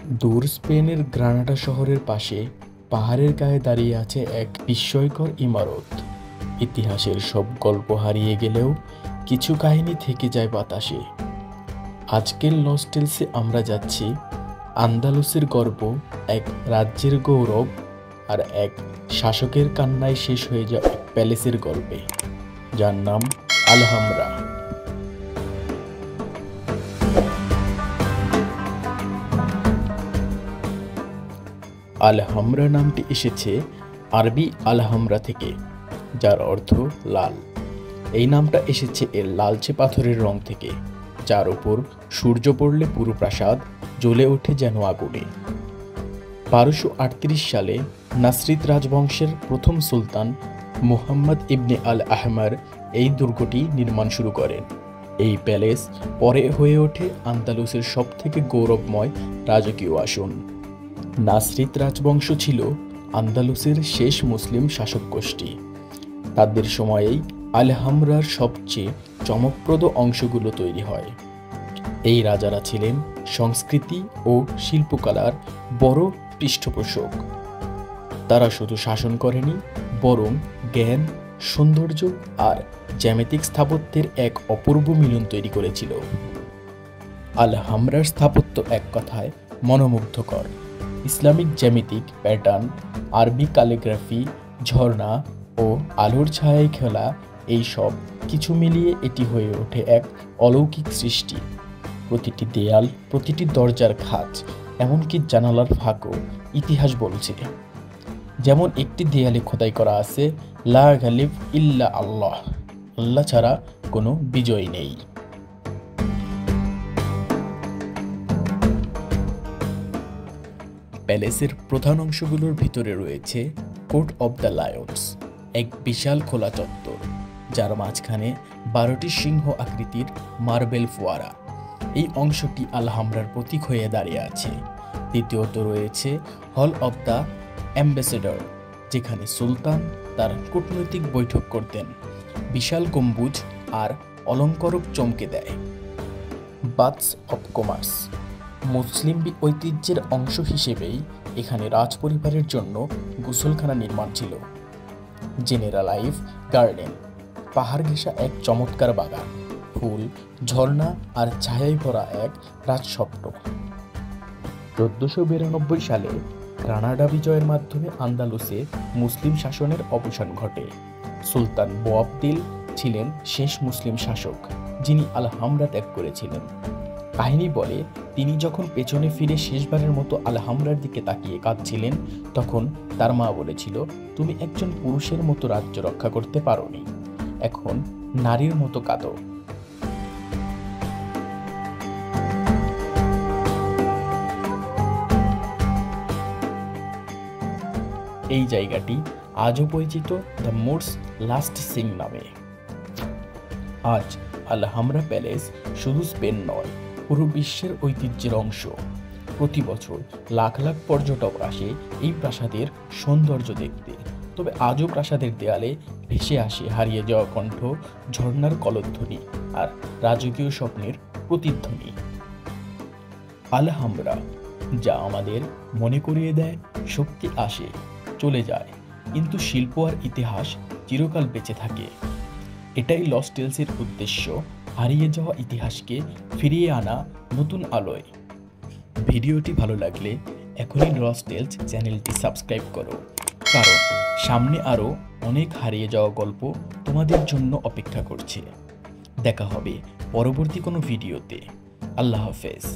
দূর স্পেনের গ্রানাডা শহরের পাশে পাহাড়ের গায়ে দাঁড়িয়ে আছে এক বিস্ময়কর ইমারত। ইতিহাসের সব গল্প হারিয়ে গেলেও কিছু কাহিনী থেকে যায় বাতাসে। আজকের নস্টেলসে আমরা যাচ্ছি আন্দালুসের গর্ব, এক রাজ্যের গৌরব আর এক শাসকের কান্নায় শেষ হয়ে যাওয়া এক প্যালেসের গল্পে, যার নাম আলহামরা। আলহামরা নামটি এসেছে আরবি আলহামরা থেকে, যার অর্থ লাল। এই নামটা এসেছে এর লালচে পাথরের রং থেকে, যার উপর সূর্য পড়লে পুরো প্রাসাদ জ্বলে ওঠে যেন আগুনে। 1238 সালে নাসরিদ রাজবংশের প্রথম সুলতান মুহাম্মদ ইবনে আল আহমার এই দুর্গটি নির্মাণ শুরু করেন। এই প্যালেস পরে হয়ে ওঠে আন্দালুসের সবথেকে গৌরবময় রাজকীয় আসন। নাসরিদ রাজবংশ ছিল আন্দালুসের শেষ মুসলিম শাসক গোষ্ঠী। তাদের সময়েই আলহামরার সবচেয়ে চমকপ্রদ অংশগুলো তৈরি হয়। এই রাজারা ছিলেন সংস্কৃতি ও শিল্পকলার বড় পৃষ্ঠপোষক। তারা শুধু শাসন করেনি, বরং জ্ঞান, সৌন্দর্য আর জ্যামিতিক স্থাপত্যের এক অপূর্ব মিলন তৈরি করেছিল। আলহামরার স্থাপত্য এক কথায় মনোমুগ্ধকর। ইসলামিক জ্যামিতিক প্যাটার্ন, আরবি ক্যালিগ্রাফি, ঝর্ণা ও আলোর ছায়ায় খেলা, এই সব কিছু মিলিয়ে এটি হয়ে ওঠে এক অলৌকিক সৃষ্টি। প্রতিটি দেয়াল, প্রতিটি দরজার খাঁজ, এমনকি জানালার ফাঁকও ইতিহাস বলছে। যেমন একটি দেয়ালে খোদাই করা আছে, লা গালিব ইল্লা আল্লাহ, আল্লাহ ছাড়া কোনো বিজয় নেই। প্যালেসের প্রধান অংশগুলোর ভিতরে রয়েছে কোর্ট অব দ্য লায়ন্স, এক বিশাল খোলা চত্বর, যার মাঝখানে 12টি সিংহ আকৃতির মার্বেল ফোয়ারা। এই অংশটি আলহামরার প্রতীক হয়ে দাঁড়িয়ে আছে। দ্বিতীয়ত রয়েছে হল অব দ্য অ্যাম্বাসেডর, যেখানে সুলতান তার কূটনৈতিক বৈঠক করতেন। বিশাল গম্বুজ আর অলঙ্কারক চমকে দেয়। বাথস অব কমার্স, মুসলিম ঐতিহ্যের অংশ হিসেবেই এখানে রাজপরিবারের জন্য গোসলখানা নির্মাণ ছিল। জেনারেলাইভ গার্ডেন, পাহাড় ঘেঁষা এক চমৎকার বাগান, ফুল, ঝর্ণা আর ছায়ায় ভরা এক রাজস্বপ্ন। 1492 সালে গ্রানাডা বিজয়ের মাধ্যমে আন্দালুসে মুসলিম শাসনের অবসান ঘটে। সুলতান বোয়াবদিল ছিলেন শেষ মুসলিম শাসক যিনি আলহামরা ত্যাগ করেছিলেন। কাহিনী বলে, তিনি যখন পেছনে ফিরে শেষবারের মতো আলহামরার দিকে তাকিয়ে কাঁদছিলেন, তখন তার মা বলেছিল, তুমি একজন পুরুষের মতো রাজ্য রক্ষা করতে পারোনি, এখন নারীর মতো কাঁদো। এই জায়গাটি আজও পরিচিত দ্য মোরস লাস্ট সিং নামে। আজ আলহামরা প্যালেস শুধু স্পেন নয়, পুরো বিশ্বের ঐতিহ্যের অংশ। প্রতি বছর লাখ লাখ পর্যটক আসে এই প্রাসাদের সৌন্দর্য দেখতে। তবে আজও প্রাসাদের দেয়ালে ভেসে আসে হারিয়ে যাওয়া কণ্ঠ, ঝর্ণার কলধ্বনি আর রাজকীয় স্বপ্নের প্রতিধ্বনি। আলহামরা, যা আমাদের মনে করিয়ে দেয় শক্তি আসে, চলে যায়, কিন্তু শিল্প আর ইতিহাস চিরকাল বেঁচে থাকে। এটাই লস্ট টেলসের উদ্দেশ্য, হারিয়ে যাওয়া ইতিহাসকে ফিরিয়ে আনা নতুন আলোয়। ভিডিওটি ভালো লাগলে এখনই লস্ট টেলস চ্যানেলটি সাবস্ক্রাইব করো, কারণ সামনে আরও অনেক হারিয়ে যাওয়া গল্প তোমাদের জন্য অপেক্ষা করছে। দেখা হবে পরবর্তী কোনো ভিডিওতে। আল্লাহ হাফেজ।